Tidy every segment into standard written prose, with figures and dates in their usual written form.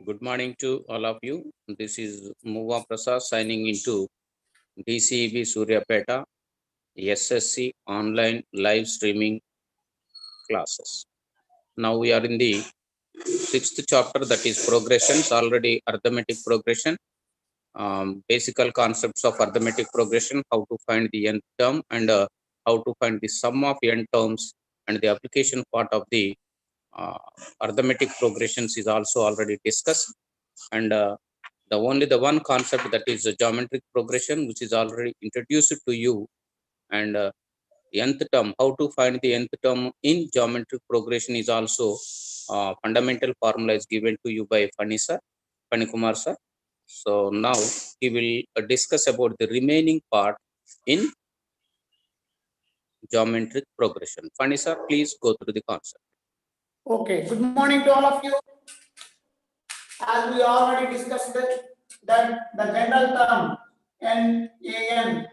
Good morning to all of you. This is Muva Prasad signing into DCEB Suryapeta SSC online live streaming classes. Now we are in the sixth chapter, that is progressions, already arithmetic progression, basic concepts of arithmetic progression, how to find the nth term and how to find the sum of n terms, and the application part of the uh, arithmetic progressions is also already discussed. And the one concept, that is geometric progression, which is already introduced to you. And nth term, how to find the nth term in geometric progression is also fundamental formula is given to you by Fani Kumar sir. So now he will discuss about the remaining part in geometric progression. Fani sir, please go through the concept. Okay, good morning to all of you. As we already discussed that the general term NAN,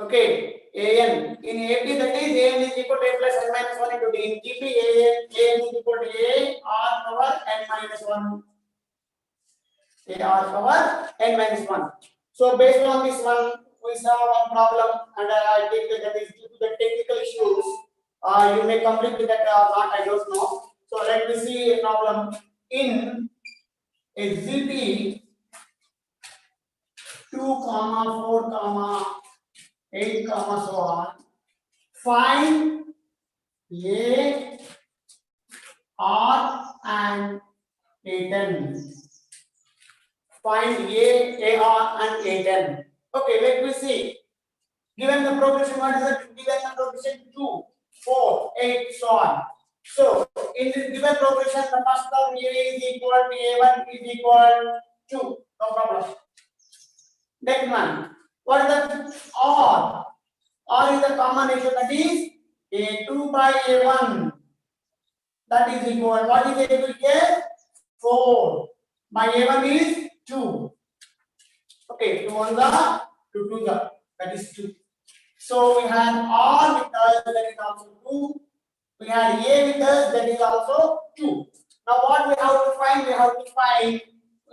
okay, AN in AP, that is AN is equal to A plus N minus 1 into D. In GP, AN is equal to A R power N minus 1. A R power N minus 1. So based on this one, we saw one problem, and I think that is due to the technical issues. You may complete with that or not, I don't know. So let me see a problem in a ZP 2, 4, 8, so on. Find A, R, and A10. Find A, R, and A10. Okay, let me see. Given the progression, what is it? Given the progression 2, 4, 8, so on. So, in this given progression, the first term A is equal to A1 is equal to, no problem. Next one, what is the R? R is the combination, that is A2 by A1. That is equal, what is A2 here? 4. My A1 is 2. Okay, 2 on the, 2 to the, that is 2. So we have R with us, that is also 2. We have A with us, that is also 2. Now what we have to find?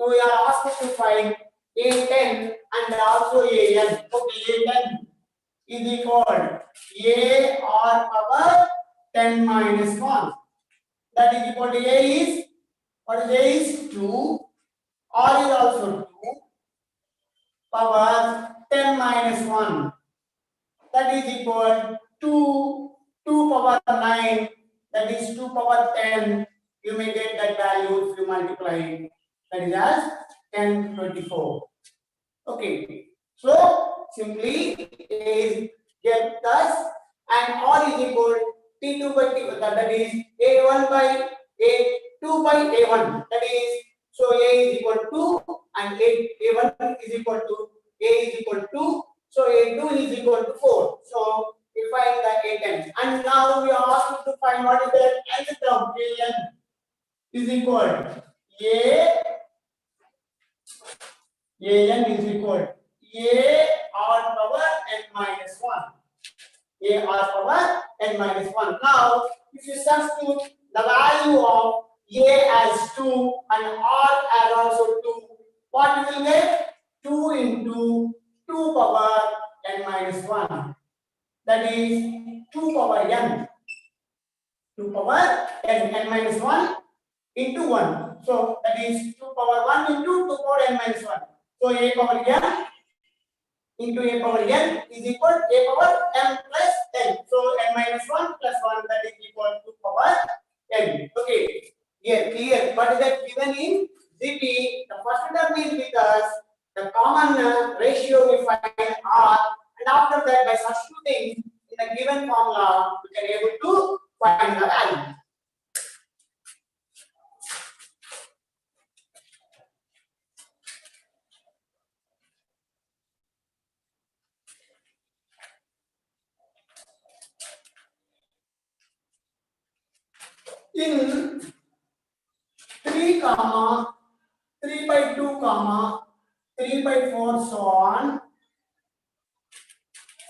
We are asked to find A10 and also AN. Okay, A10 is equal A R power 10 minus 1. That is equal to A is, what is A is 2. R is also 2. Power 10 minus 1. That is equal to 2 power 9, that is 2 power 10. You may get that value if you multiply. That is as 1024. Okay. So simply is get thus, and R is equal T2 by T1. That is A1 by A2 by A1. That is, so A is equal to 2 and A1 is equal to A is equal to, so A2 is equal to 4. So we find the A10. And now we are asked to find what is the nth term. AN is equal AN is equal A R power N minus 1. A R power N minus 1. Now, if you substitute the value of A as 2 and R as also 2, what you will get? 2 into 2 power N minus 1. That is 2 power N. 2 power N minus 1 into 1. So that is 2 power 1 into 2 power N minus 1. So A power N into A power N is equal to A power M plus N. So N minus 1 plus 1, that is equal to power N. Okay. Here, clear. What is that given in ZP? The first term is with us. The common ratio we find R, and after that by substituting in the given formula, we can able to find the value. In 3 comma 3 by 2 comma 3 by 4 so on,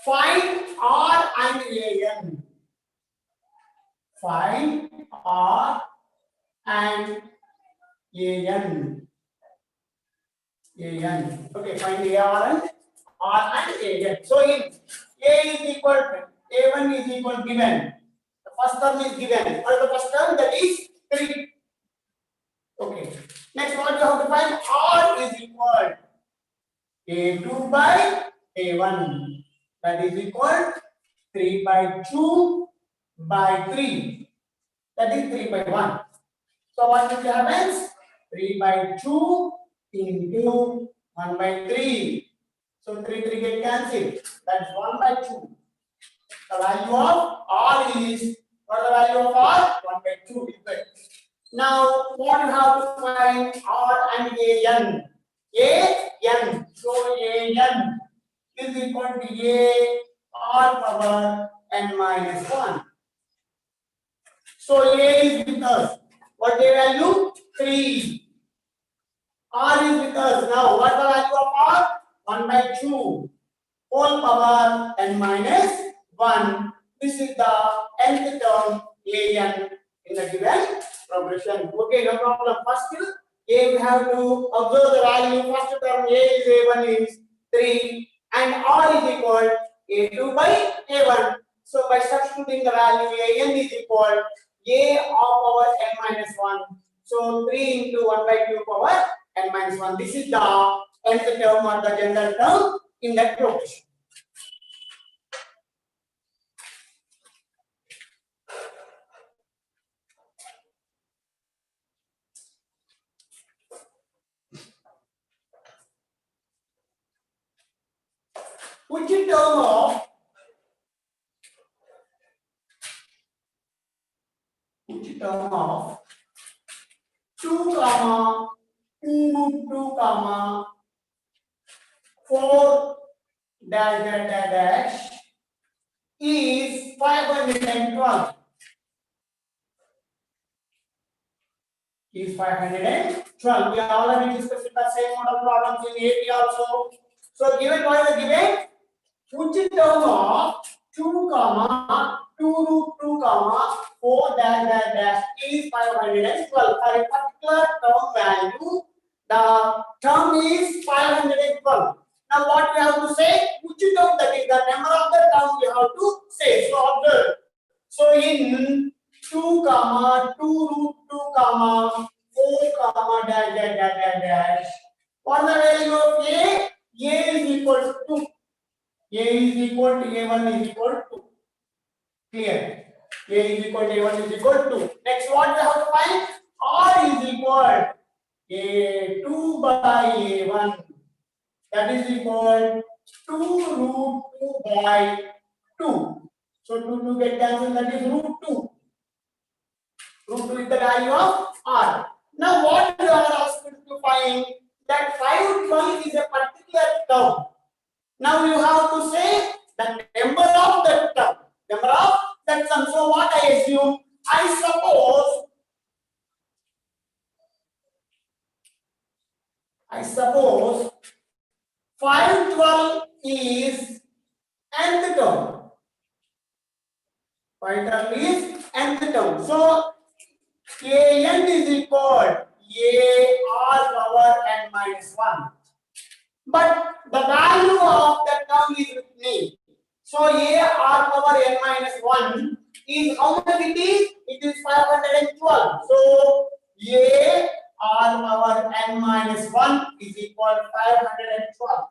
find R and AN. Find R and an. Okay, find AR and an. So in A is equal to A1 is equal to given. The first term is given. What is the first term? That is 3. Okay. Next, what you have to find? R is equal A2 by A1. That is equal 3 by 2 by 3. That is 3 by 1. So what will happen? 3 by 2 into 1 by 3. So 3 get cancelled. That's 1 by 2. The value of R is, what is the value of R? 1 by 2. Now, what you have to find? R and AN. AN. So AN is equal to A R power n minus 1. So A is with us. What the value? 3. R is with us. Now, what the value of R? 1 by 2. Whole power n minus 1. This is the nth term AN in the given progression. Okay, no problem. First, A we have to observe the value. First term A is A1 is 3 and R is equal A2 by A1. So by substituting the value AN is equal A of power n minus 1. So 3 into 1 by 2 power n minus 1. This is the nth term or the general term in that progression. Which term of 2 comma 2 comma 4 dash is 512. Is 512. We have already discussed the same model problems in AP also. So given what is the given? Which term of 2 comma 2 comma 4 dash is 512. For a particular term value, the term is 512. Now what we have to say? Which term, that is the number of the term we have to say. So observe. So in 2 comma 2 comma 4 comma dash. What the value of A? A is equal to 2. A is equal to A1 is equal to. Clear? A is equal to A1 is equal to. Next, what we have to find? R is equal A2 by A1. That is equal 2 root 2 by 2. So 2 get cancelled. That is root 2. Root 2 is the value of R. Now, what you are asked to find? That 512 is a particular term. Now you have to say the number of that term. Number of that term. So what I assume? I suppose 512 is nth term. 512 is nth term. So AN is equal AR power n minus 1. But the value of that term is with me. So AR power n minus 1 is how much it is? It is 512. So AR power n minus 1 is equal to 512.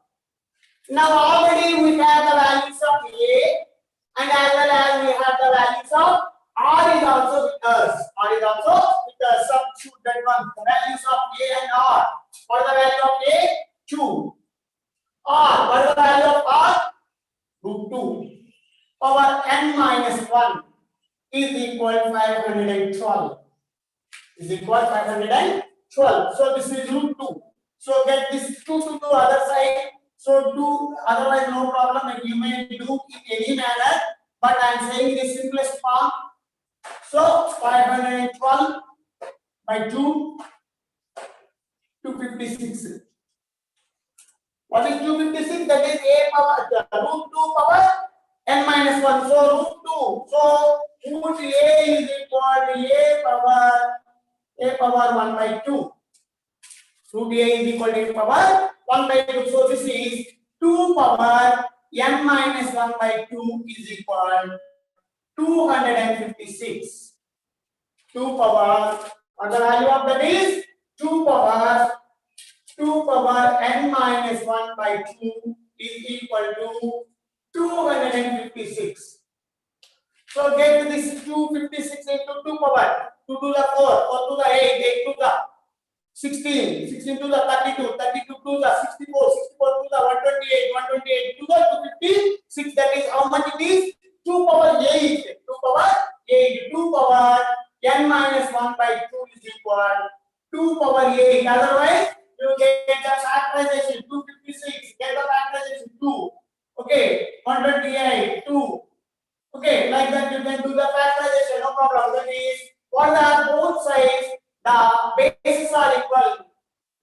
Now already we have the values of A and as well as we have the values of R is also with us. R is also with us. Substitute that one. The values of A and R. What is the value of A? 2. R. What is the value of R? Root 2. Power n minus 1 is equal to 512. Is equal to 512. So this is root 2. So get this 2 to the other side. So do, otherwise no problem. You may do in any manner. But I am saying the simplest form. So 512 by 2, 256. What is 256? That is A power, root 2 power n minus 1. So root 2. So root A is equal to A power 1 by 2. root a is equal to power 1 by 2. So this is 2 power n minus 1 by 2 is equal 256. 2 power, what the value of that is 2 power n minus 1 by 2 is equal to 256. So get this 256 into 2 power 2 to the 4, 4 to the 8, 8 to the 16, 16 to the 32, 32 to the 64, 64 to the 128, 128 to the 256. That is how much it is? 2 power 8, 2 power 8, 2 power n minus 1 by 2 is equal 2 power 8. Otherwise, you get the factorization 256, get the factorization 2. Okay, 128, 2. Okay, like that you can do the factorization, no problem. That is, what are both sides? The bases are equal.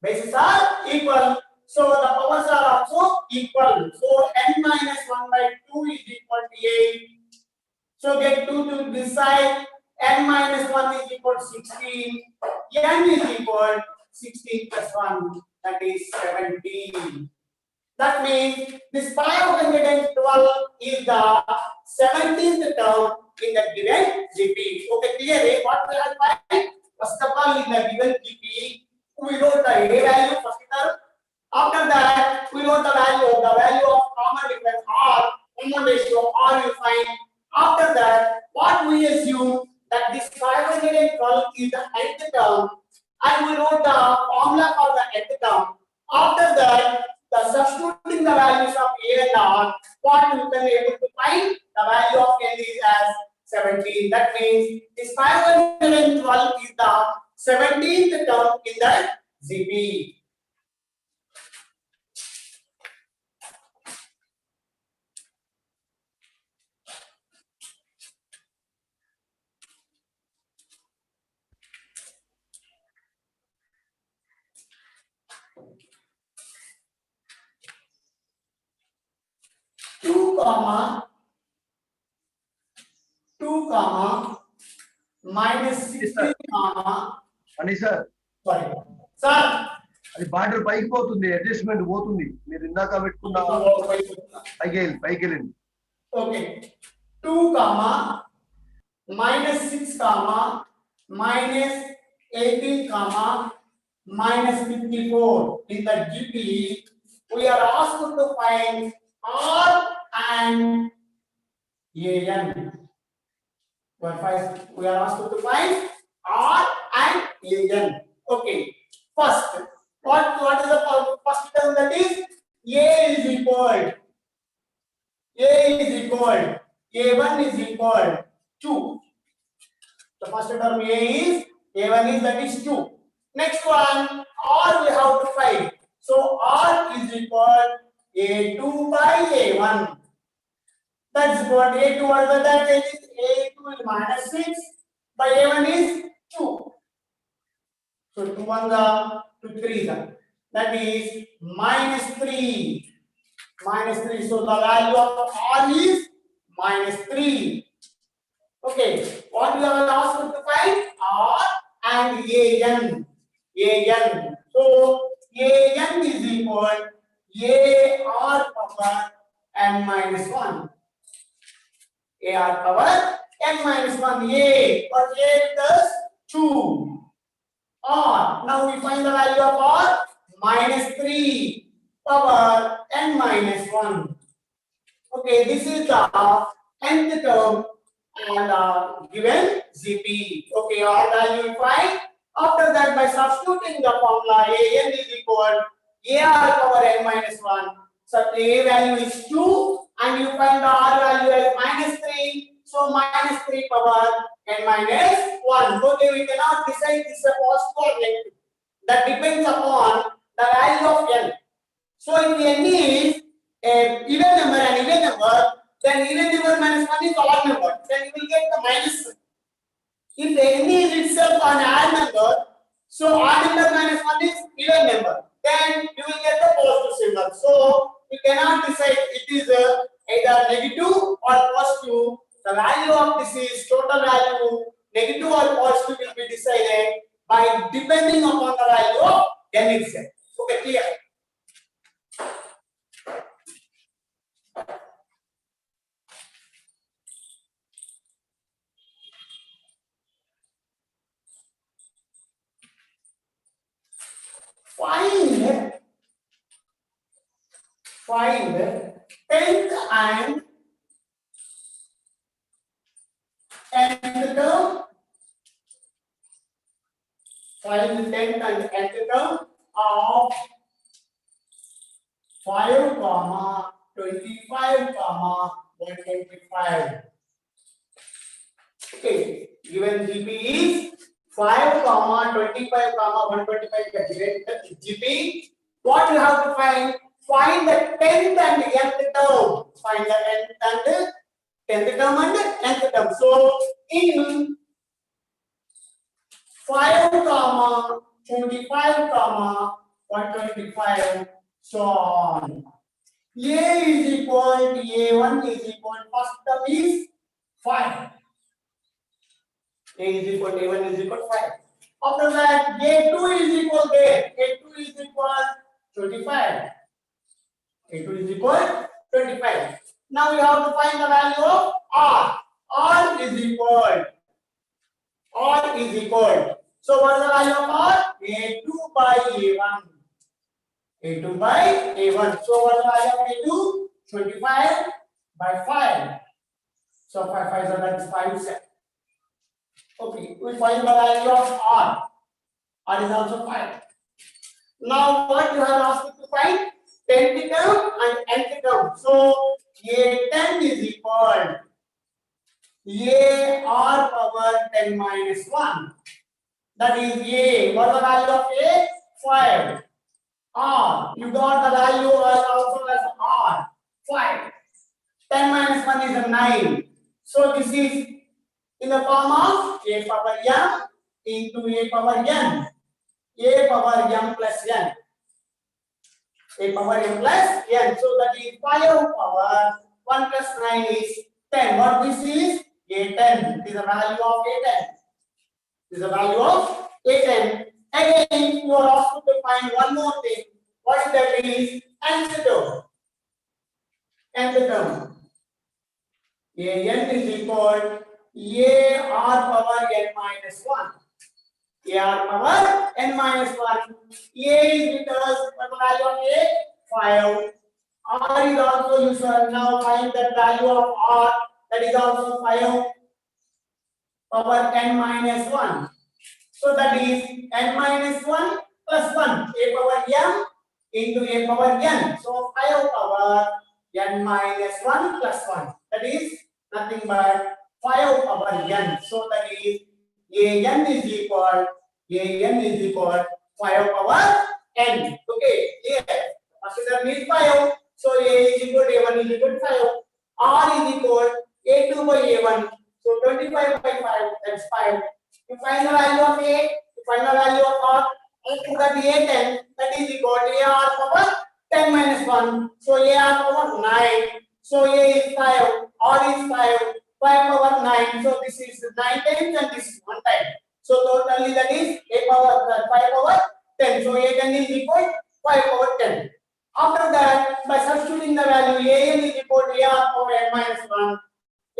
Bases are equal. So the powers are also equal. So n minus 1 by 2 is equal to 8. So get 2 to this side. N minus 1 is equal to 16. N is equal 16 plus 1. That is 17. That means this 512 is the 17th term in the given GP. Okay, clearly what we are finding? First of all, in the given GP, we wrote the A value first term. After that, we wrote the value of common difference R, common ratio R you find. After that, what we assume that this 512 is the nth term, and we wrote the formula for the nth term. After that, the substituting the values of A and R, what you can be able to find? The value of N is as 17. That means this 512 is the 17th term in the ZP. Two comma minus 16 comma. అని sir Sorry, sir. అది border పైకి పోతుంది, adjustment పోతుంది. మీరు ఇందాక పెట్టుకున్న పైకి వెళ్ళండి. Okay, 2 comma minus 6 comma minus 18 comma minus 54 in the GP. We are asked to find R and AN. We are asked to find R and AN. Okay, first, what is the first term? That is A is equal. A1 is equal to. The first term A1 is that is 2. Next one, R we have to find. So R is equal A2 by A1. That's what A2 over that is A2 is minus 6 by A1 is 2. So 2 1 2 3 that is minus 3. So the value of R is minus 3. Okay, what we are asked to find? R and AN. So AN is equal AR power n minus 1. AR power n minus 1. A, what A does? 2. R, now we find the value of R, minus 3 power n minus 1. Okay, this is the nth term and given ZP. Okay, R value we find. After that, by substituting the formula, AN is equal AR power n minus 1. So the A value is 2 and you find the R value as minus 3. So minus 3 power n minus 1. Okay, we cannot decide this is a positive or negative. That depends upon the value of n. So if n is an even number, then even number minus 1 is odd number. Then you will get the minus 1. If n is itself an odd number, so odd number minus 1 is even number. Then you will get the positive symbol. So you cannot decide it is either negative or positive. The value of this is total value, negative or positive will be decided by depending upon the value of n itself. Okay, clear? Find 10th and nth term. Find 10th and nth term of 5, 25, 125. Okay, given GP is 5, 25, 125 given GP. What you have to find? Find the 10th and nth term. Find the 10th term and nth term. So in 5, 25, 125, so on. A is equal to A1 is equal to first term is 5. A is equal to A1 is equal to 5. After that, A2 is equal there. A2 is equal 25. A2 is equal 25. Now we have to find the value of R. R is equal. So what is the value of R? A2 by A1. A2 by A1. So what is the value of A2? 25 by 5. So 5 so that is 5 7. Okay, we find the value of R. R is also 5. Now what you have asked me to find? 10th term and nth term. So A10 is equal A R power 10 minus 1. That is A. What is the value of A? 5. R. You got the value also as R. 5. 10 minus 1 is a 9. So this is in the form of A power m into A power n. A power m plus n. A power m plus n. So that is 5 power 1 plus 9 is 10. What this is? A10. This is the value of A10. This is the value of A10. Again, you are asked to find one more thing. What that is? Nth term. Nth term. An is equal AR power n minus 1. AR power n minus 1. A is because what the value of A? 5. R is also you shall now find the value of R. That is also 5 power n minus 1. So that is n minus 1 plus 1. A power m into A power n. So 5 power n minus 1 plus 1. That is nothing but 5 power n. So that is an is equal 5 power n. Okay, here consider means 5. So A is equal to A1 is equal to 5. R is equal A2 by A1. So 25 by 5, that's 5. You find the value of A, you find the value of R, and that A10, that is equal to AR power 10 minus 1. So AR power 9. So A is 5, R is 5, 5 power 9. So this is 9 times and this is 1 time. So totally that is A power 5 power 10. So A10 is equal 5 power 10. After that, by substituting the value, AN is equal to AR power n minus 1.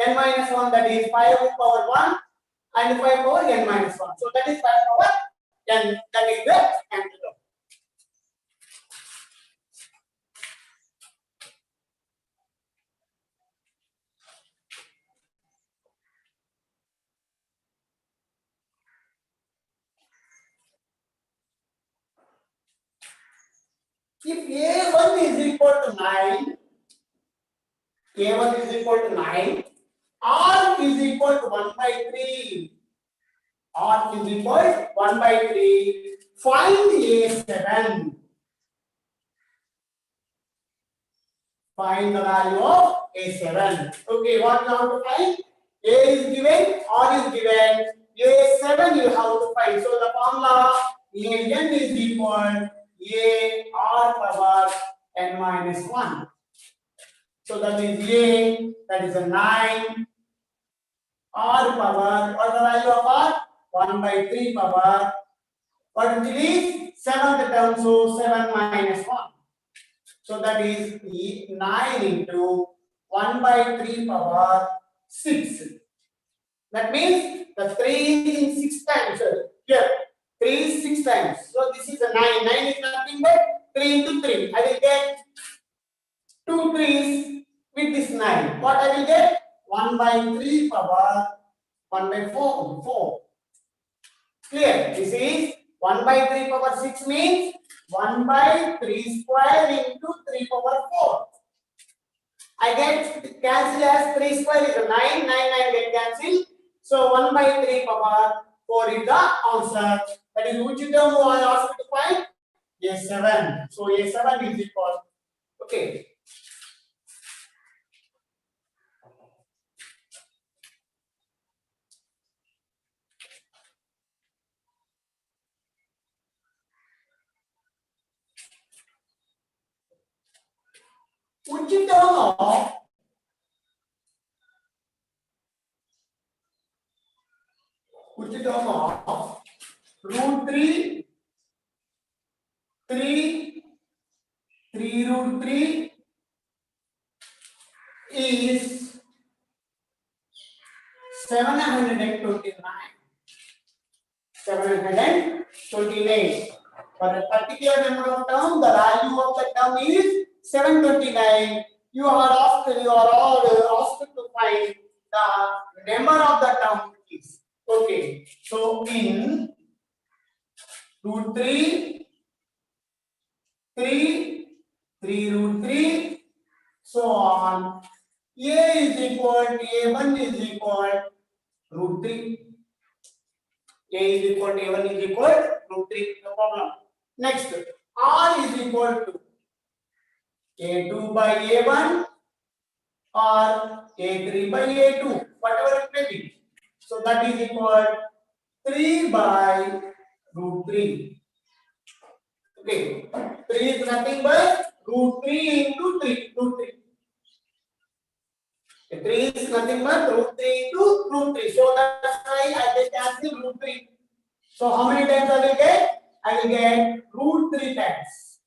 N minus 1, that is 5 power 1 and 5 power n minus 1. So that is 5 power n. That is the nth term. If A1 is equal to 9, A1 is equal to 9, R is equal to 1 by 3. R is equal to 1 by 3. Find A7. Find the value of A7. Okay, what you have to find? A is given, R is given. A7 you have to find. So the formula AN is equal AR power n minus 1. So that is A, that is a 9. R power, what is the value of R? 1 by 3 power, what it is? seventh term, so 7 minus 1. So that is 9 into 1 by 3 power 6. That means the 3 is in 6 times. Here, 3 is 6 times. So this is a 9. 9 is nothing but 3 into 3. I will get 2 3's with this 9. What I will get? 1 by 3 power 1 by 4. 4. Clear? This is 1 by 3 power 6 means 1 by 3 square into 3 power 4. I get cancel as 3 square is 9. 9 get cancelled. So 1 by 3 power 4 is the answer. That is which term I asked to find? A7. So A7 is equal. Okay. Which term of root 3, 3 root 3 is 729. 729. For a particular number of term, the value of the term is 729. You are asked to find the number of the term is. Okay. So in root 3, 3 root 3, so on. A is equal to A1 is equal root 3. A is equal to A1 is equal root 3. No problem. Next, R is equal to A2 by A1 or A3 by A2, whatever it may be. So that is equal 3 by root 3. Okay, 3 is nothing but root 3 into 3. Root 3. 3 is nothing but root 3 into root 3. So that's why I will cancel root 3. So how many times I will get? I will get root 3 times.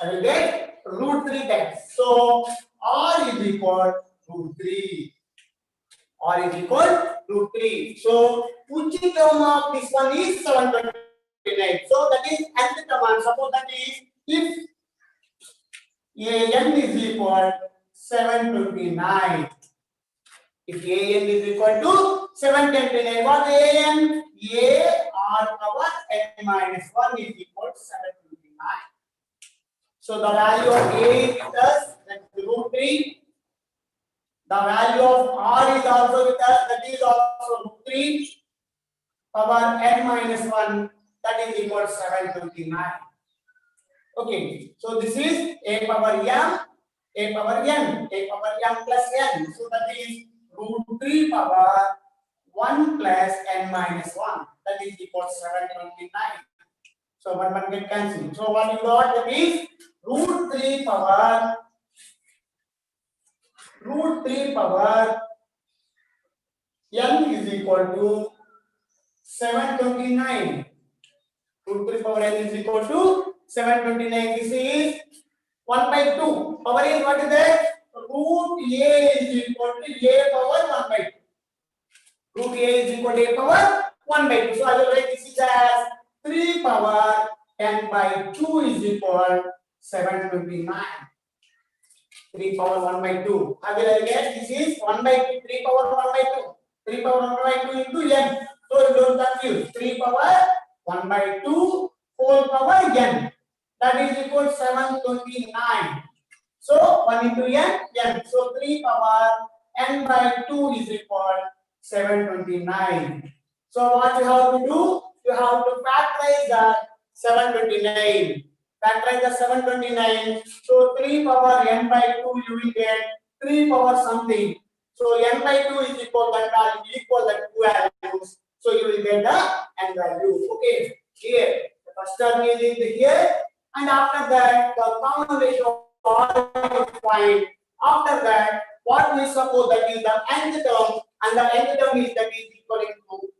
I will get root 3 times. So R is equal root 3. R is equal root 3. So which term of this one is 729. So that is nth term. Suppose that is if an is equal 729. If an is equal to 729, what an? A r power n minus 1 is equal to 729. So the value of A is with us, that is root 3. The value of R is also with us, that is also root 3. Power n minus 1, that is equal to 729. Okay, so this is A power m, A power n, A power m plus n. So that is root 3 power 1 plus n minus 1, that is equal to 729. So 1 get cancelled. So what you got, that is root 3 power n is equal to 729. Root 3 power n is equal to 729. This is 1 by 2. Power is what is that? Root A is equal to A power 1 by 2. Root A is equal to A power 1 by 2. So I will write this is as 3 power n by 2 is equal 729. 3 power 1 by 2. I will get this is 1 by 2. 3 power 1 by 2. 3 power 1 by 2 into n. So you don't confuse. 3 power 1 by 2 whole power n. That is equal to 729. So 1 into n. So 3 power n by 2 is equal 729. So what you have to do? You have to factorize the 729. Factorize the 729. So 3 power n by 2 you will get 3 power something. So n by 2 is equal that value equal that 2 values. So you will get the n value. Okay. Here the first term is in here, and after that the common ratio is find. After that, what we suppose that is the nth term, and the nth term is that is equal to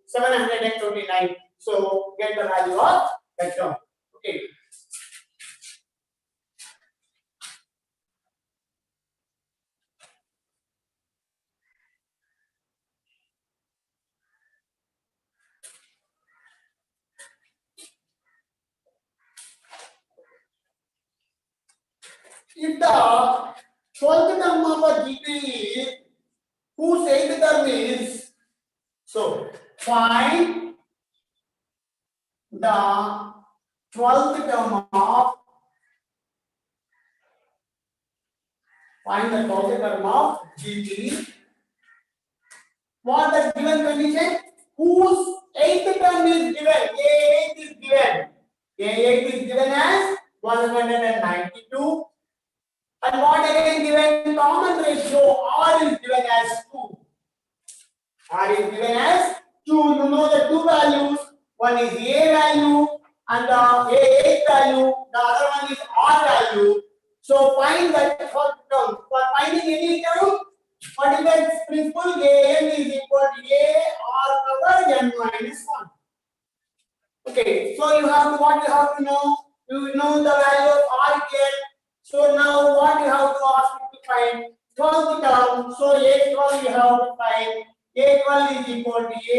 729. So get the value of that term. Okay. If the 12th term of a GP is whose 8th term is, so find the 12th term of, find the 12th term of GP. What the given condition? Whose 8th term is given? A8 is given. A8 is given as 192. And what again given? Common ratio R is given as 2. R is given as 2. You know the two values. One is A value and the A8 value. The other one is R value. So find that first term. For finding any term, what is that principle? An is equal to A R power n minus 1. Okay, so you have to, what you have to know? You know the value of R here. So now what you have to ask me to find? 12th term. So A12 you have to find. A12 is equal to A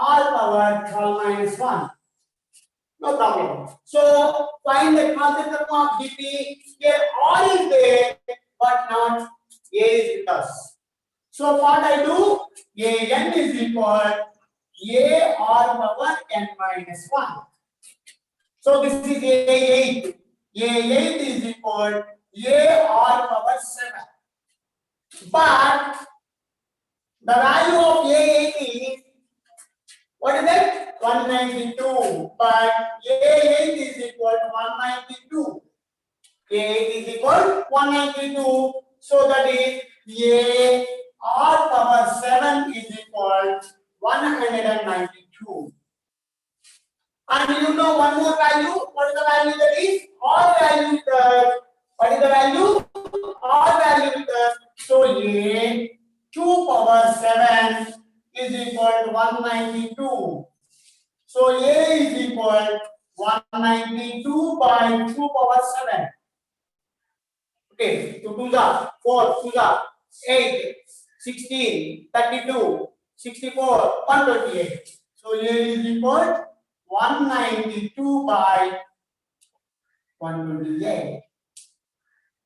R power 12 minus 1. No problem. So find the 12th term of GP. Here R is there, but not A is with us. So what I do? An is equal A R power n minus 1. So this is A8. A8 is equal A R power 7. But the value of A8 is, what is that? 192. But A8 is equal to 192. A8 is equal to 192. So that is A R power 7 is equal to 192. And you know one more value. What is the value that is? R value with us. What is the value? R value with us. So A 2 power 7 is equal to 192. So A is equal to 192 by 2 power 7. Okay, so 2 are 4, 2 are 8, 16, 32, 64, 128. So A is equal to 192 by 128.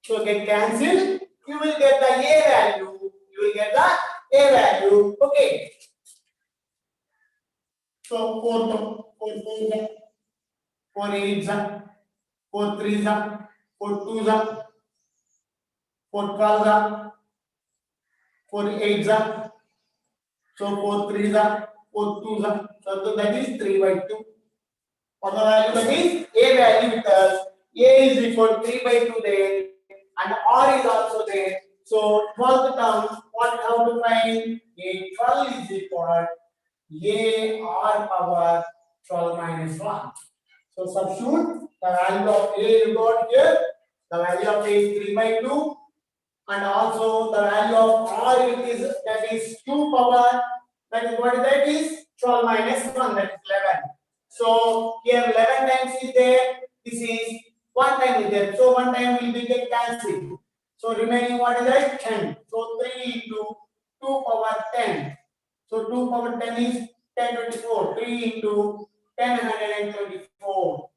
So get cancelled. You will get the A value. You will get the A value. Okay. So 4 8s, 4 3s, 4 2s, 4 12s, 4 8s. So 4 3s, 4 2s. So that is 3 by 2. For the value that is A value with us. A is equal to 3 by 2 there. And R is also there. So 12th term, what we have to find? A12 is equal to A R power 12 minus 1. So substitute the value of A you got here. The value of A is 3 by 2. And also the value of R is, that is 2 power. That is what that is? 12 minus 1, that is 11. So here 11 times is there. This is 1 time is there. So 1 time will be get cancelled. So remaining what is that? 10. So 3 into 2 power 10. So 2 power 10 is 1024. 3 into 10 124.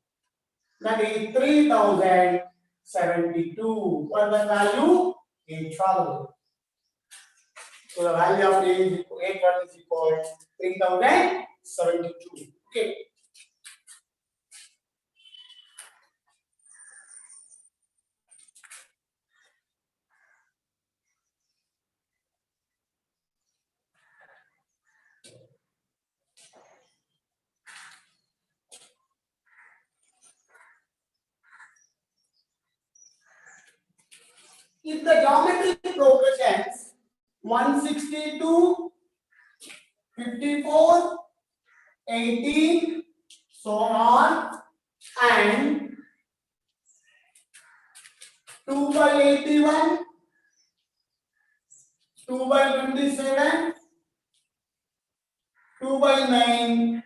That is 3072. What was the value? A12. So the value of A12 is equal to 3072. Okay. If the geometric progressions 162, 54, 18, so on, and 2 by 81, 2 by 27, 2 by 9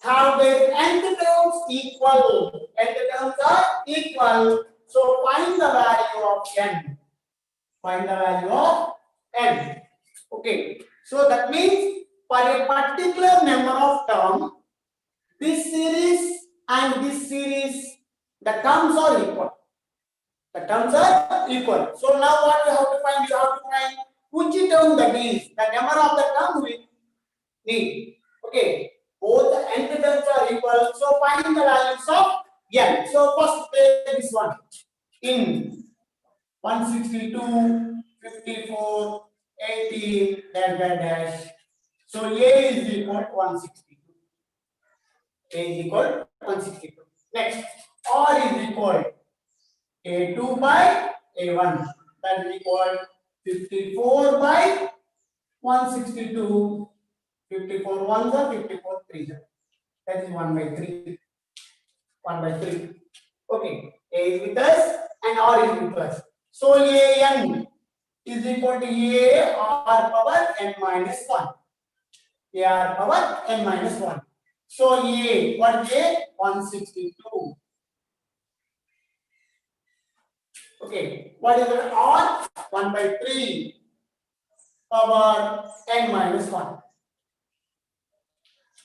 have their nth equal. Nth terms are equal. So find the value of n. Find the value of n. Okay. So that means for a particular number of terms, this series and this series, the terms are equal. The terms are equal. So now what we have to find? You have to find which term that is the number of the term we need. Okay. Both the nth terms are equal. So find the values of n. So first take this one in 162, 54, 80, dash. So A is equal to 162. A is equal to 162. Next, R is equal A2 by A1. That is equal 54 by 162. 54 ones are 54 threes. That is 1 by 3. 1 by 3. Okay. A is with us and R is with us. So AN is equal to A R power n minus 1. A R power n minus 1. So A, what A? 162. Okay. What is the R? 1 by 3 power n minus 1.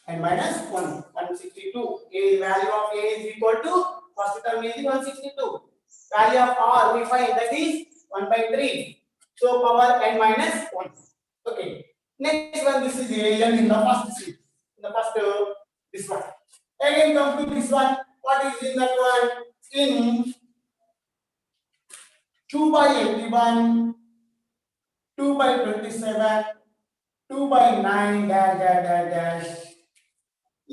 N minus 1. 162. A value of A is equal to first term is 162. Value of R we find that is 1 by 3. So power n minus 1. Okay. Next one, this is AN in the first series. In the first this one. Again come to this one. What is in that one? In 2 by 81, 2 by 27, 2 by 9 dash.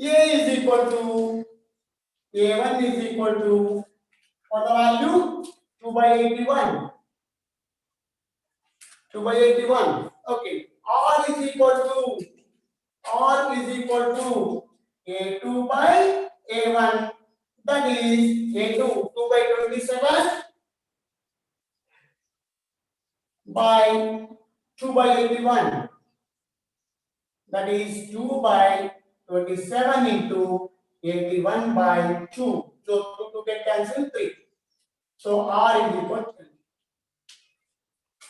A is equal to A1 is equal to what the value? 2 by 81. 2 by 81. Okay. R is equal to A2 by A1. That is A2 2 by 27 by 2 by 81. That is 2 by 27 into 81 by 2. So 2 get cancelled 3. So R is equal to 3.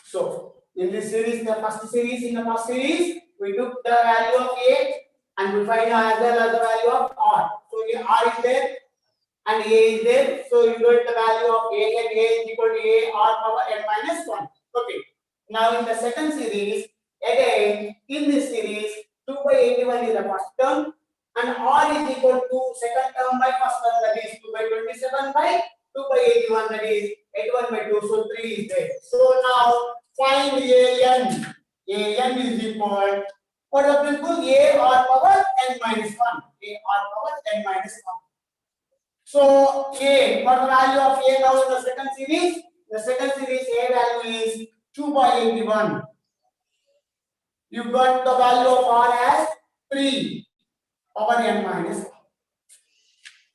So in this series, in the first series, we took the value of A and we find as well as the value of R. So here R is there and A is there. So you get the value of A and A is equal to A R power n minus 1. Okay. Now in the second series, again in this series, 2 by 81 is the first term and R is equal to second term by first term, that is 2 by 27 by 2 by 81, that is 81 by 2. So 3 is there. So now find AN. AN is equal, what are the people? A R power n minus 1. A R power n minus 1. So A, what the value of A now in the second series? The second series A value is 2 by 81. You got the value of R as 3 power n minus 1.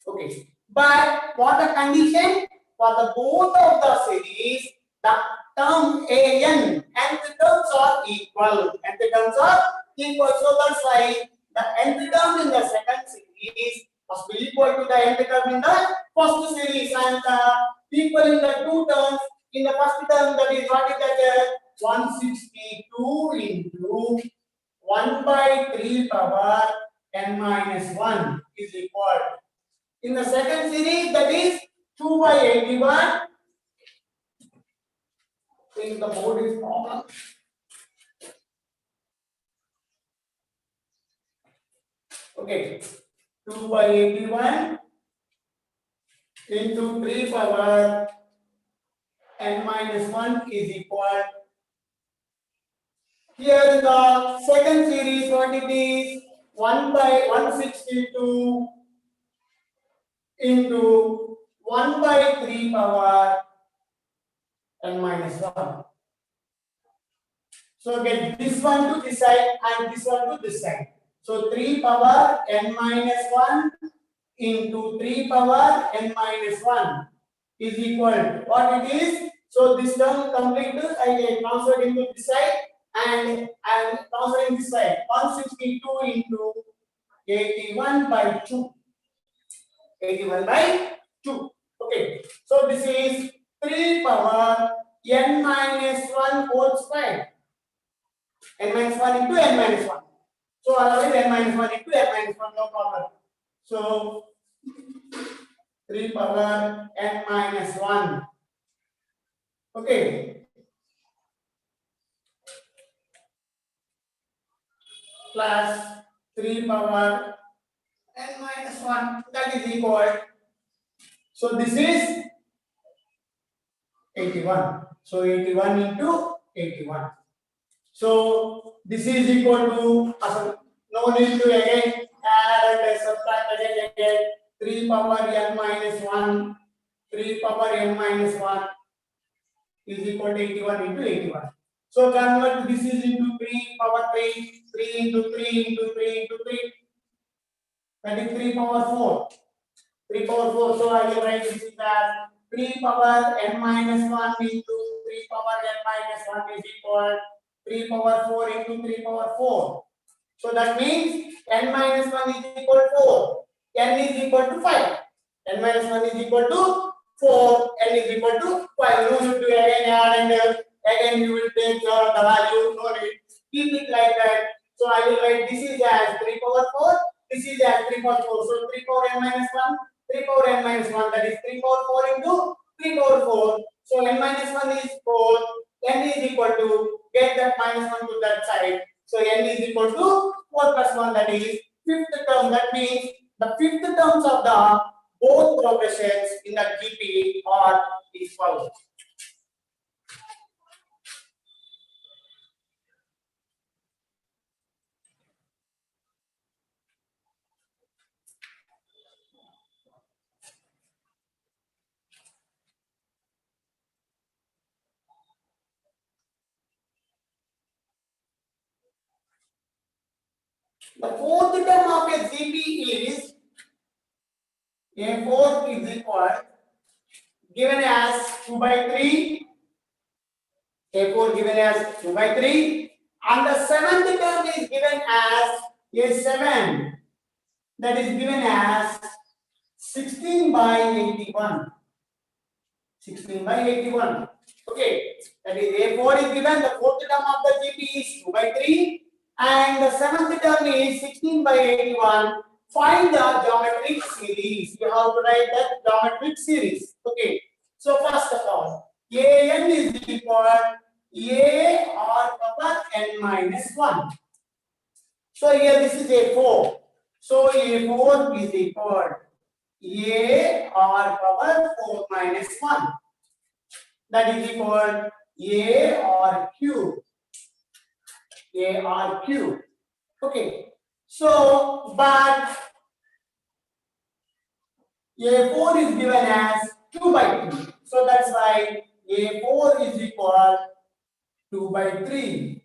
Okay. But what the condition? For the both of the series, the term AN and the terms are equal. And the terms are equal. So that's why the nth term in the second series must be equal to the nth term in the first series, and the equal in the two terms. In the first term, that is what is that? 162 into 1 by 3 power n minus 1 is equal. In the second series, that is 2 by 81. I think the board is problem. Okay, 2 by 81 into 3 power n minus 1 is equal. Here in the second series, what it is? 1 by 162 into 1 by 3 power n minus 1. So get this one to this side and this one to this side. So 3 power n minus 1 into 3 power n minus 1 is equal. What it is? So this term complete, I get transferred into this side and I am transferring this side. 162 into 81 by 2. 81 by 2. Okay. So this is 3 power n minus 1 whole square. N minus 1 into n minus 1. So otherwise n minus 1 into n minus 1, no problem. So 3 power n minus 1. Okay. Plus 3 power n minus 1, that is equal. So this is 81. So 81 into 81. So this is equal to, no need to again add and subtract again. 3 power n minus 1, 3 power n minus 1 is equal to 81 into 81. So convert this is into 3 power 3, 3 into 3 into 3 into 3. That is 3 power 4. 3 power 4. So I will write this is as 3 power n minus 1 into 3 power n minus 1 is equal 3 power 4 into 3 power 4. So that means n minus 1 is equal to 4. N is equal to 5. N minus 1 is equal to 4. N is equal to 5. No need to again add and again you will take the value. No need. Keep it like that. So I will write this is as 3 power 4. This is as 3 power 4. So 3 power n minus 1. 3 power n minus 1, that is 3 power 4 into 3 power 4. So n minus 1 is 4. N is equal to, get that minus 1 to that side. So n is equal to 4 plus 1, that is fifth term. That means the fifth terms of the both progressions in the GP are is followed. The fourth term of a GP is A4 is equal given as 2 by 3. A4 given as 2 by 3. And the seventh term is given as A7. That is given as 16 by 81. 16 by 81. Okay. That is A4 is given. The fourth term of the GP is 2 by 3. And the seventh term is 16 by 81. Find the geometric series. You have to write that geometric series. Okay. So first of all, an is equal a or power n minus 1. So here this is a4. So a4 is equal a or power 4 minus 1. That is equal a or cube. A or cube. Okay. So, but A4 is given as 2 by 3. So that's why A4 is equal 2 by 3.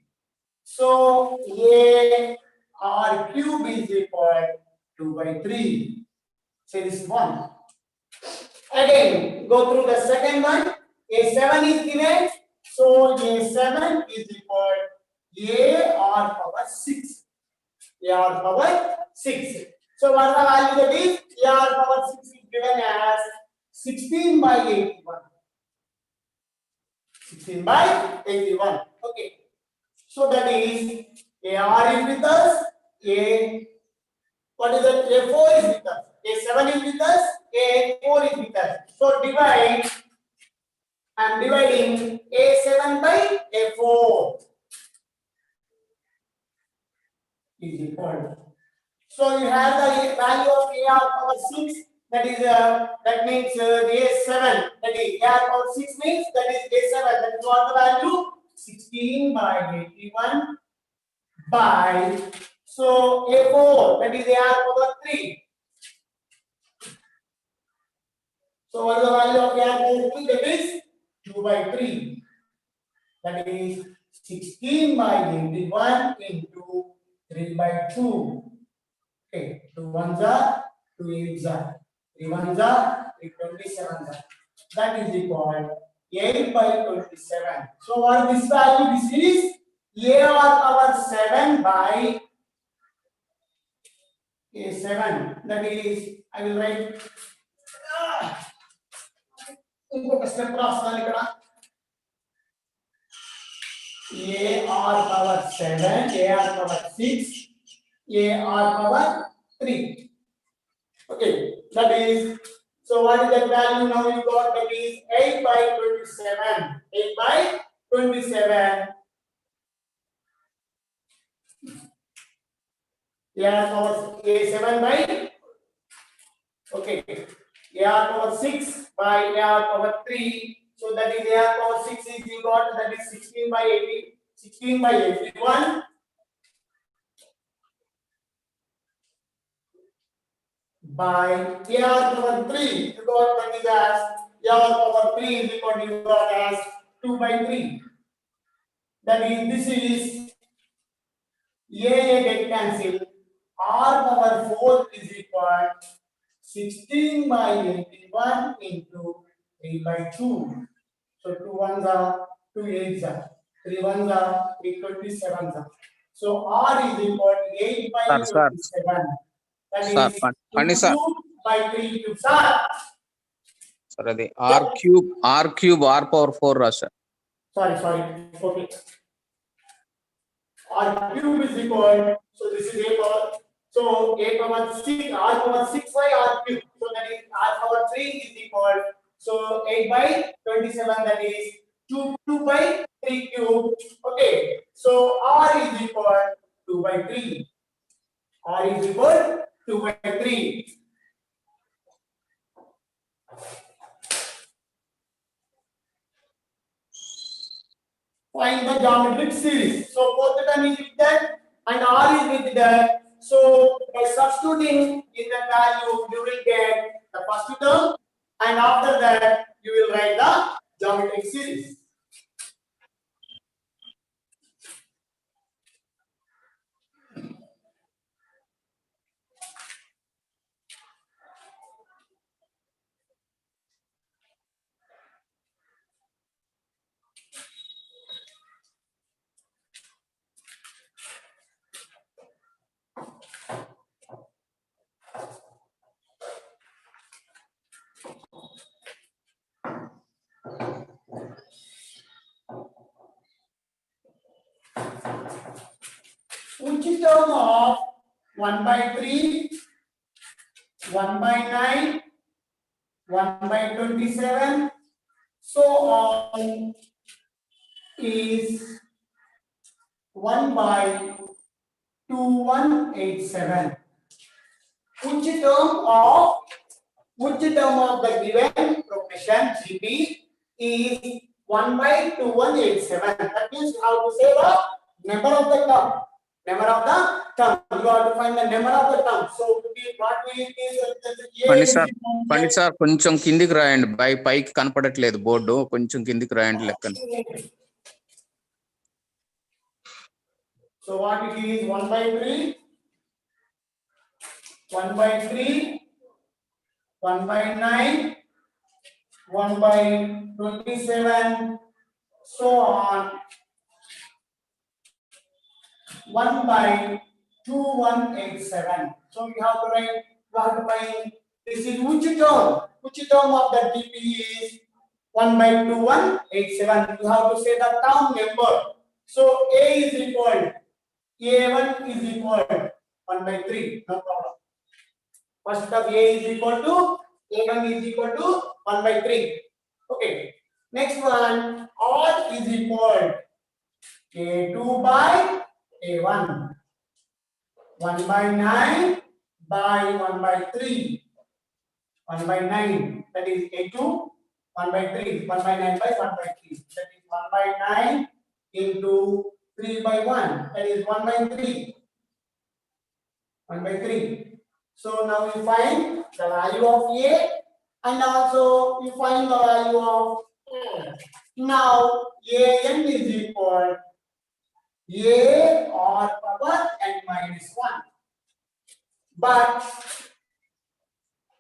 So A or cube is equal 2 by 3. So this is 1. Again, go through the second one. A7 is given. So A7 is equal A or power 6. A or power 6. So what the value that is? A or power 6 is given as 16 by 81. 16 by 81. Okay. So that is AR is with us. What is that? A4 is with us. A7 is with us. A4 is with us. So divide. I am dividing A7 by A4 is equal. So you have the value of AR power 6. That is that means the A7. That is AR power 6 means that is A7. That is what the value 16 by 81 by. So A4 that is AR power 3. So what is the value of AR power 3? That is 2 by 3. That is 16 by 81 into 3 by 2. Okay, 2 1s are 2 8s are 3 1s are 3 27s are. That is equal 8 by 27. So what is this value? This is A or power 7 by A7, that is, I will write ఇంకొక step రాస్తాను ఇక్కడ AR power 7, AR power 6, AR power 3. Okay, that is, so what is that value now you got? That is 8 by 27. 8 by 27. AR power A7 by, okay, AR power 6 by AR power 3. So that is AR power 6 is you got, that is 16 by 80, 16 by 81. By AR power 3, you got that is as AR power 3 is equal to you got as 2 by 3. That is, this is A get cancelled. R power 4 is equal 16 by 81 into 3 by 2. So 2 ones are 2 8s are 3 ones are 3 27s are. So R is equal to 8 by Sir. 27. That Sir, is Pani sir. 2 by 3 cubes are. Sir, అది r cube r power 4 రా sir. Sorry. Okay. R cube is equal. So this is a power. So a power 6, r power 6 by r cube. So that is r power 3 is equal. So 8 by 27, that is 2 by 3 cube. Okay. So r is equal 2 by 3. R is equal 2 by 3. Find the geometric series. So both the term is with that and R is with that. So by substituting in the value, you will get the first term, and after that you will write the geometric series. Which term of 1 by 3, 1 by 9, 1 by 27, so on is 1 by 2187. Which term of the given progression GB is 1 by 2187. That means how to say the number of the term. Number of the term. You have to find the number of the term. So what we is పండి sir కొంచెం కిందికి రాయండి. పైకి కనపడట్లేదు board, కొంచెం కిందికి రాయండి లెక్కన. So what it is 1 by 3, 1 by 3, 1 by 9, 1 by 27, so on. 1 by 2187. So we have to find this is which term of the DP is 1 by 2187. You have to say the term number. So A is equal, A1 is equal 1 by 3, no problem. First of A is equal to, A1 is equal to 1 by 3. Okay. Next one, R is equal A2 by A1. 1 by 9 by 1 by 3. 1 by 9, that is A2, 1 by 3, 1 by 9 by 1 by 3. That is 1 by 9 into 3 by 1, that is 1 by 3. 1 by 3. So now you find the value of A and also you find the value of A. Now AN is equal A or power n minus 1. But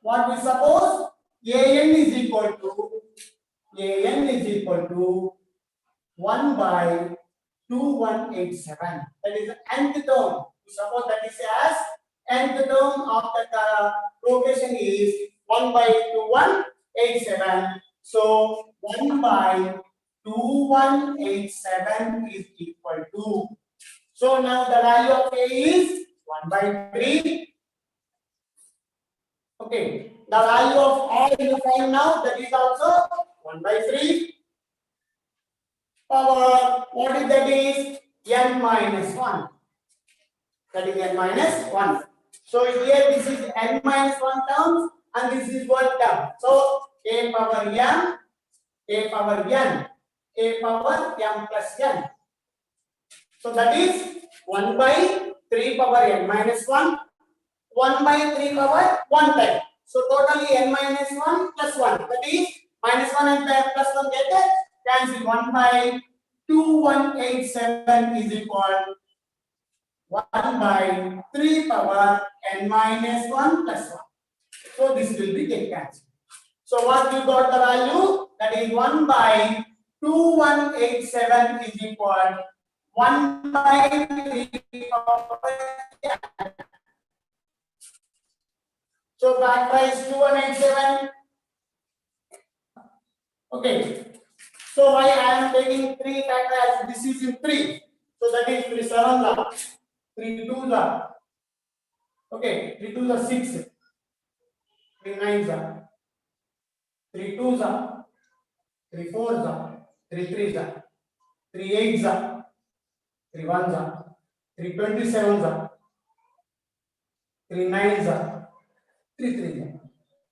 what we suppose AN is equal to 1 by 2187. That is the nth term. We suppose that is as nth term of the progression is 1 by 2187. So 1 by 2187 is equal to. So now the value of A is 1 by 3. Okay, the value of R you find now, that is also 1 by 3. Power, what is that is? N minus 1. That is N minus 1. So here this is N minus 1 term and this is 1 term. So A power M, A power N, A power M plus N. So that is 1 by 3 power N minus 1, 1 by 3 power 1 time. So totally N minus 1 plus 1. That is minus 1 and plus 1 get it. Cancel 1 by 2187 is equal 1 by 3 power N minus 1 plus 1. So this will be get cancelled. So what you got the value? That is 1 by 2187 is equal 1 by 3 power N. So factorize 2187. Okay. So why I am taking 3 factors? This is in 3. So that is 3 7 3 2 okay, 3 2 6, 3 9 3 2 3 4 3 3 3 8 3 1 3 27 3 9 3 3.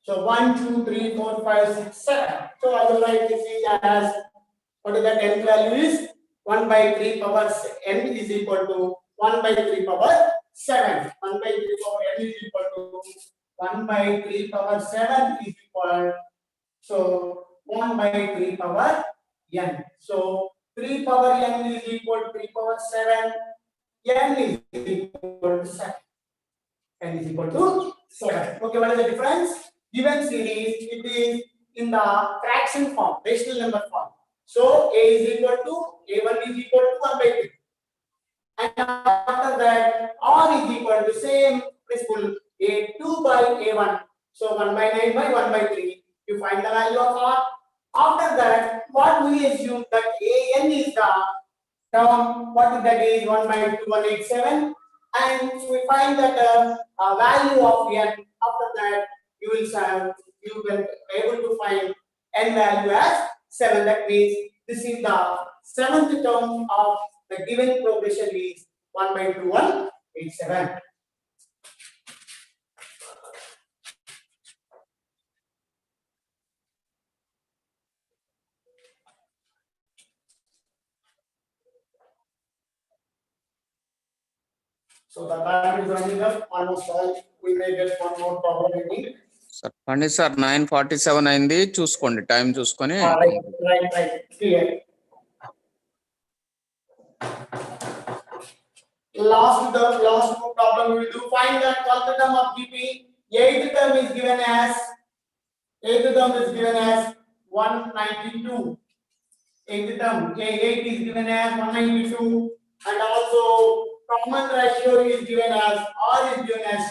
So 1 2 3 4 5 6 7. So I will write this as what is that n value is 1 by 3 power n is equal to 1 by 3 power 7. 1 by 3 power n is equal to 1 by 3 power 7 is equal. So 1 by 3 power n. So 3 power n is equal to 3 power 7. N is equal to 7. N is equal to 7. Okay, what is the difference? Given series, it is in the fraction form, rational number form. So A is equal to A1 is equal to 1 by 3. And after that, R is equal to same principle A2 by A1. So 1 by 9 by 1 by 3. You find the value of R. After that, what we assume that AN is the term, what that is 1 by 2187. And we find that value of N. After that, you will be able to find N value as 7. That means this is the 7th term of the given progression is 1 by 2187. So the time is running up almost all. We may get one more problem maybe. Sir పండి sir 9:47 అయింది, చూసుకోండి time చూసుకొని. Right. Clear. Last problem we will do. Find the 12th term of GP. 8th term is given as 192. 8th term A8 is given as 192, and also common ratio is given as R is given as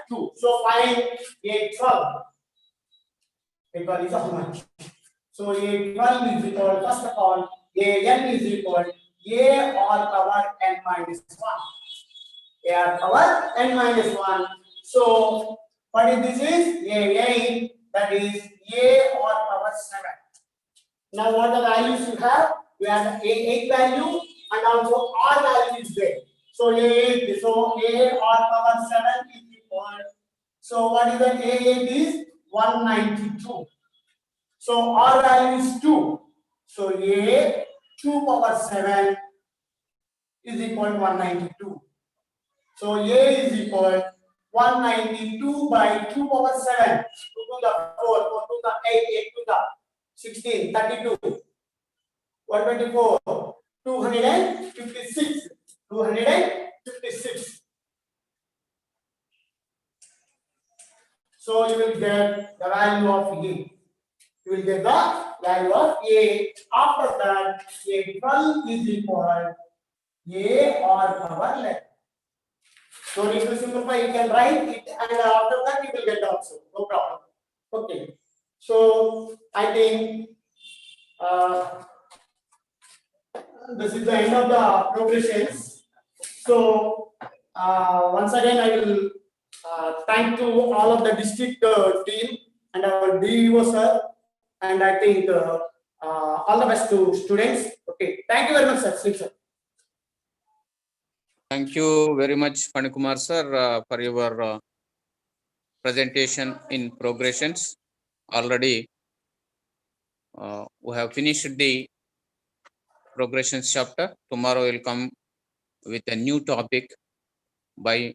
2. So find A12. A12 is how much? So A12 is equal, first of all, AN is equal A or power n minus 1. A or power n minus 1. So what is this is A8, that is A or power 7. Now what the values you have? You have the A8 value and also R value is there. So A8, so A or power 7 is equal. So what is the A8 is 192. So R value is 2. So A 2 power 7 is equal to 192. So A is equal 192 by 2 power 7. 2 to the 4, 4 to the 8, 8 to the 16, 32, 124, 256. 256. So you will get the value of A. You will get the value of A. After that, A12 is equal A or power 11. So need to simplify, you can write it and after that you will get the answer. No problem. Okay. So I think this is the end of the progressions. So once again I will thank to all of the district team and our DEO sir, and I think all the best to students. Okay, thank you very much, sir. Sir. Thank you very much, Panikumar sir, for your presentation in progressions. Already we have finished the progressions chapter. Tomorrow will come with a new topic by